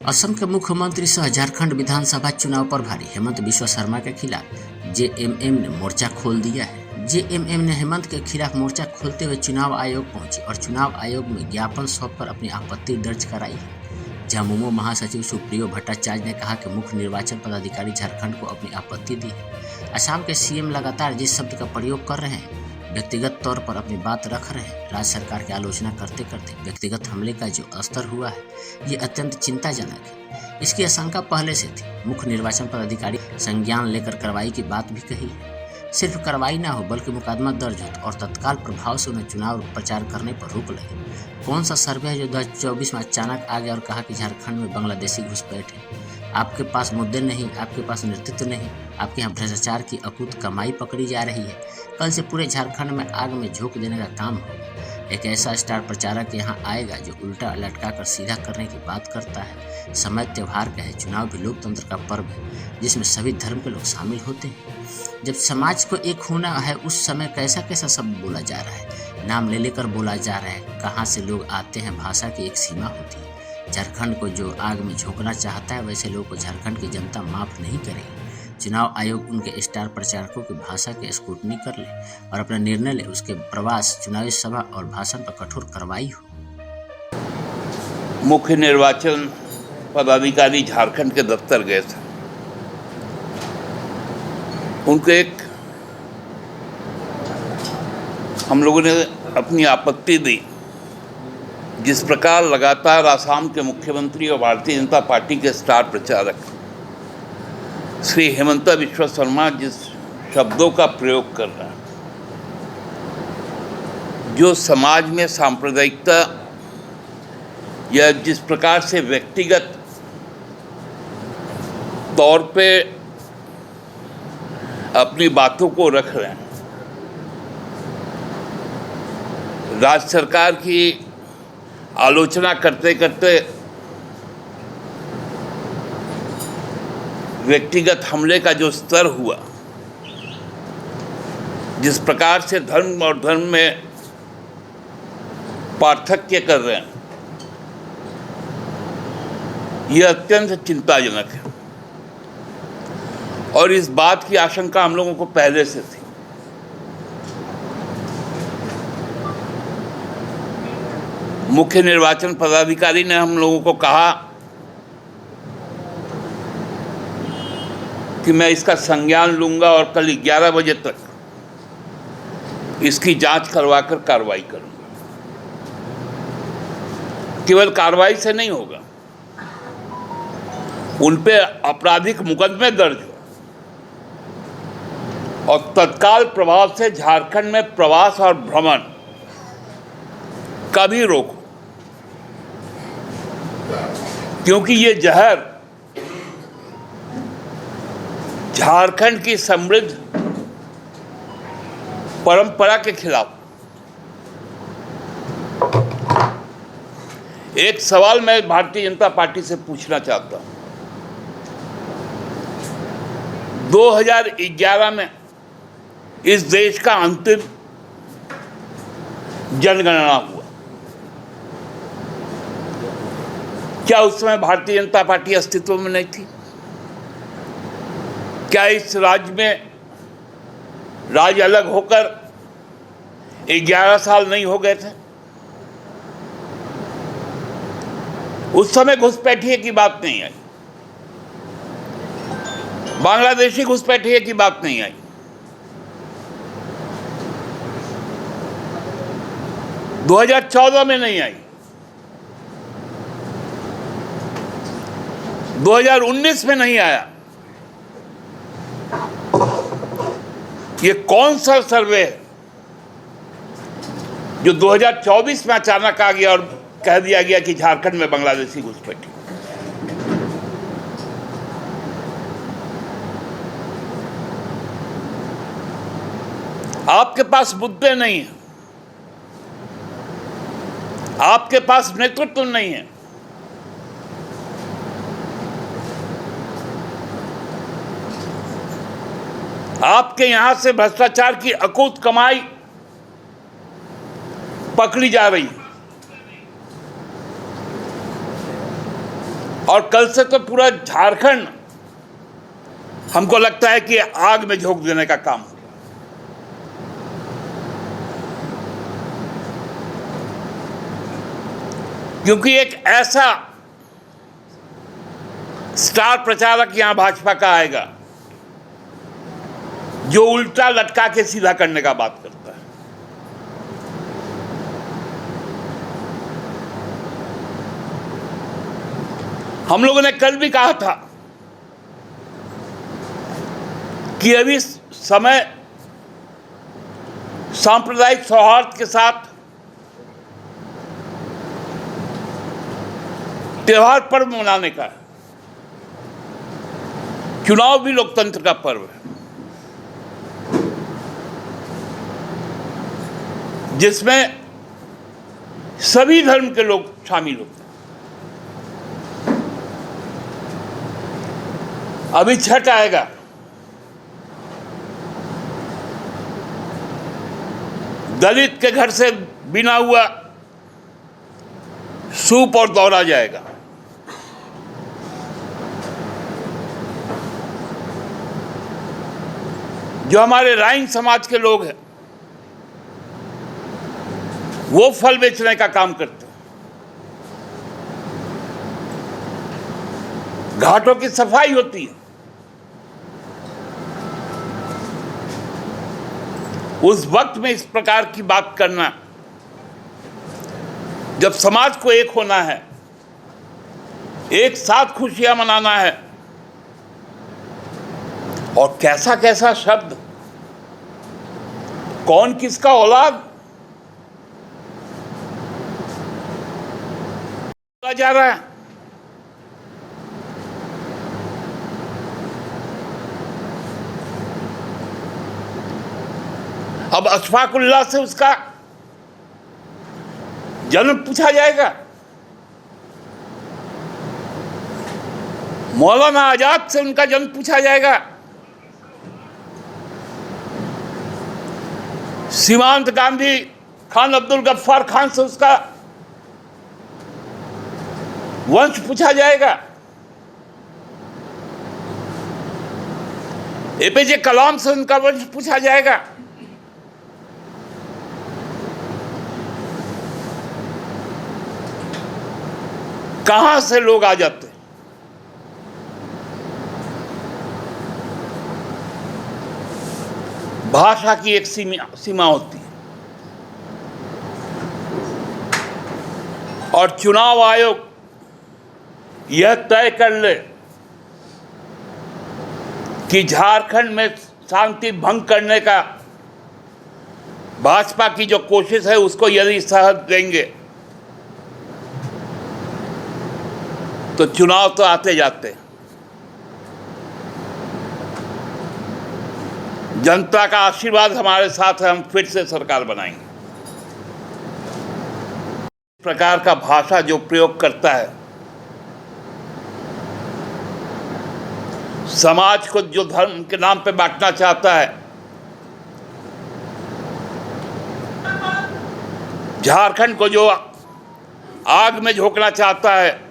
असम के मुख्यमंत्री सह झारखंड विधानसभा चुनाव पर भारी हेमंत बिस्वा शर्मा के खिलाफ जेएमएम ने मोर्चा खोल दिया है। जेएमएम ने हेमंत के खिलाफ मोर्चा खोलते हुए चुनाव आयोग पहुंची और चुनाव आयोग में ज्ञापन सौंपकर अपनी आपत्ति दर्ज कराई है। झामुमो महासचिव सुप्रियो भट्टाचार्य ने कहा कि मुख्य निर्वाचन पदाधिकारी झारखंड को अपनी आपत्ति दी है। असम के सीएम लगातार जिस शब्द का प्रयोग कर रहे हैं, व्यक्तिगत तौर पर अपनी बात रख रहे हैं, राज्य सरकार की आलोचना करते करते व्यक्तिगत हमले का जो स्तर हुआ है, ये अत्यंत चिंताजनक है। इसकी आशंका पहले से थी। मुख्य निर्वाचन पदाधिकारी संज्ञान लेकर कार्रवाई की बात भी कही है। सिर्फ कार्रवाई ना हो बल्कि मुकदमा दर्ज हो और तत्काल प्रभाव से उन्हें चुनाव प्रचार करने पर रोक लगे। कौन सा सर्वे है जो 2024 में अचानक आ गया और कहा कि झारखंड में बांग्लादेशी घुसपैठ है? आपके पास मुद्दे नहीं, आपके पास नेतृत्व नहीं, आपके यहाँ भ्रष्टाचार की अकूत कमाई पकड़ी जा रही है। कल से पूरे झारखंड में आग में झोंक देने का काम होगा। एक ऐसा स्टार प्रचारक यहाँ आएगा जो उल्टा लटका कर सीधा करने की बात करता है। समय त्यौहार का है, चुनाव भी लोकतंत्र का पर्व है जिसमें सभी धर्म के लोग शामिल होते हैं। जब समाज को एक होना है उस समय कैसा कैसा शब्द बोला जा रहा है, नाम ले लेकर बोला जा रहा है, कहाँ से लोग आते हैं, भाषा की एक सीमा होती है। झारखंड को जो आग में झोंकना चाहता है वैसे लोगों को झारखंड की जनता माफ नहीं करेगी। चुनाव आयोग उनके स्टार प्रचारकों की भाषा की स्क्रूटनी कर ले और अपना निर्णय ले। उसके प्रवास, चुनावी सभा और भाषण पर कठोर कार्रवाई हो। मुख्य निर्वाचन पदाधिकारी झारखंड के दफ्तर गए थे। उनको एक हम लोगों ने अपनी आपत्ति दी। जिस प्रकार लगातार आसाम के मुख्यमंत्री और भारतीय जनता पार्टी के स्टार प्रचारक श्री हेमंत बिस्वा शर्मा जिस शब्दों का प्रयोग कर रहा है, जो समाज में सांप्रदायिकता या जिस प्रकार से व्यक्तिगत तौर पे अपनी बातों को रख रहे हैं, राज्य सरकार की आलोचना करते करते व्यक्तिगत हमले का जो स्तर हुआ, जिस प्रकार से धर्म और धर्म में पार्थक्य कर रहे हैं, यह अत्यंत चिंताजनक है। और इस बात की आशंका हम लोगों को पहले से थी। मुख्य निर्वाचन पदाधिकारी ने हम लोगों को कहा कि मैं इसका संज्ञान लूंगा और कल 11 बजे तक इसकी जांच करवाकर कार्रवाई करूंगा। केवल कार्रवाई से नहीं होगा, उन पे आपराधिक मुकदमे दर्ज हो और तत्काल प्रभाव से झारखंड में प्रवास और भ्रमण का भी रोको, क्योंकि ये जहर झारखंड की समृद्ध परंपरा के खिलाफ। एक सवाल मैं भारतीय जनता पार्टी से पूछना चाहता हूं। 2011 में इस देश का अंतिम जनगणना हुआ। क्या उस समय भारतीय जनता पार्टी अस्तित्व में नहीं थी? क्या इस राज्य में राज्य अलग होकर 11 साल नहीं हो गए थे? उस समय घुसपैठिए की बात नहीं आई, बांग्लादेशी घुसपैठिए की बात नहीं आई। – 2014 में नहीं आई, 2019 में नहीं आया। ये कौन सा सर्वे है जो 2024 में अचानक आ गया और कह दिया गया कि झारखंड में बांग्लादेशी घुसपैठी? आपके पास मुद्दे नहीं है, आपके पास नेतृत्व नहीं है। आपके यहां से भ्रष्टाचार की अकूत कमाई पकड़ी जा रही है। और कल से तो पूरा झारखंड हमको लगता है कि आग में झोंक देने का काम हो गया। क्योंकि एक ऐसा स्टार प्रचारक यहां भाजपा का आएगा जो उल्टा लटका के सीधा करने का बात करता है। हम लोगों ने कल भी कहा था कि अभी समय सांप्रदायिक सौहार्द के साथ त्योहार पर्व मनाने का है। चुनाव भी लोकतंत्र का पर्व है, जिसमें सभी धर्म के लोग शामिल होते हैं। अभी छठ आएगा, दलित के घर से बिना हुआ सूप और दौरा जाएगा। जो हमारे राइन समाज के लोग हैं वो फल बेचने का काम करते हैं। घाटों की सफाई होती है। उस वक्त में इस प्रकार की बात करना, जब समाज को एक होना है, एक साथ खुशियां मनाना है, और कैसा कैसा शब्द, कौन किसका औलाद जा रहा है। अब अशफाकुल्लाह से उसका जन्म पूछा जाएगा, मौलाना आजाद से उनका जन्म पूछा जाएगा, सीमांत गांधी खान अब्दुल गफ्फार खान से उसका वंश पूछा जाएगा, एपीजे कलाम से उनका वंश पूछा जाएगा। कहां से लोग आ जाते हैं। भाषा की एक सीमा होती है, और चुनाव आयोग यह तय कर ले कि झारखंड में शांति भंग करने का भाजपा की जो कोशिश है उसको यदि साथ देंगे तो चुनाव तो आते जाते हैं। जनता का आशीर्वाद हमारे साथ है, हम फिर से सरकार बनाएंगे। इस प्रकार का भाषा जो प्रयोग करता है, समाज को जो धर्म के नाम पे बांटना चाहता है, झारखंड को जो आग में झोंकना चाहता है,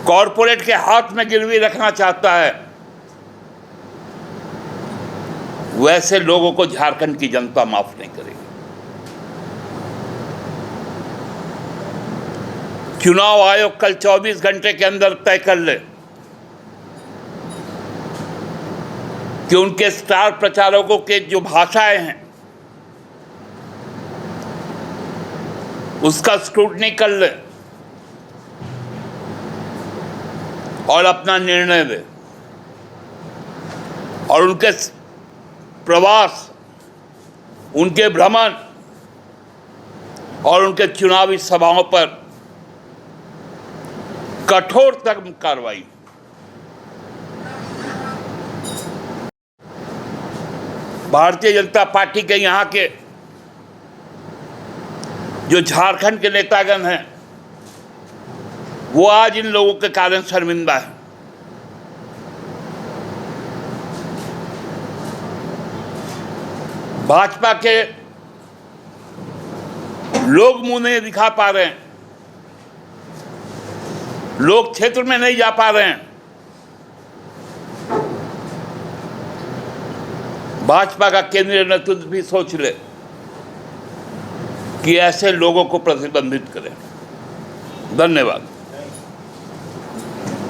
कॉरपोरेट के हाथ में गिरवी रखना चाहता है, वैसे लोगों को झारखंड की जनता माफ नहीं करेगी। चुनाव आयोग कल 24 घंटे के अंदर तय कर ले कि उनके स्टार प्रचारकों के जो भाषाएं हैं उसका स्क्रूटनी कर ले और अपना निर्णय दे, और उनके प्रवास, उनके भ्रमण और उनके चुनावी सभाओं पर कठोरतम कार्रवाई। भारतीय जनता पार्टी के यहाँ के जो झारखंड के नेतागण हैं वो आज इन लोगों के कारण शर्मिंदा है। भाजपा के लोग मुंह नहीं दिखा पा रहे हैं लोग क्षेत्र में नहीं जा पा रहे हैं। भाजपा का केंद्रीय नेतृत्व भी सोच ले कि ऐसे लोगों को प्रतिबंधित करें। धन्यवाद।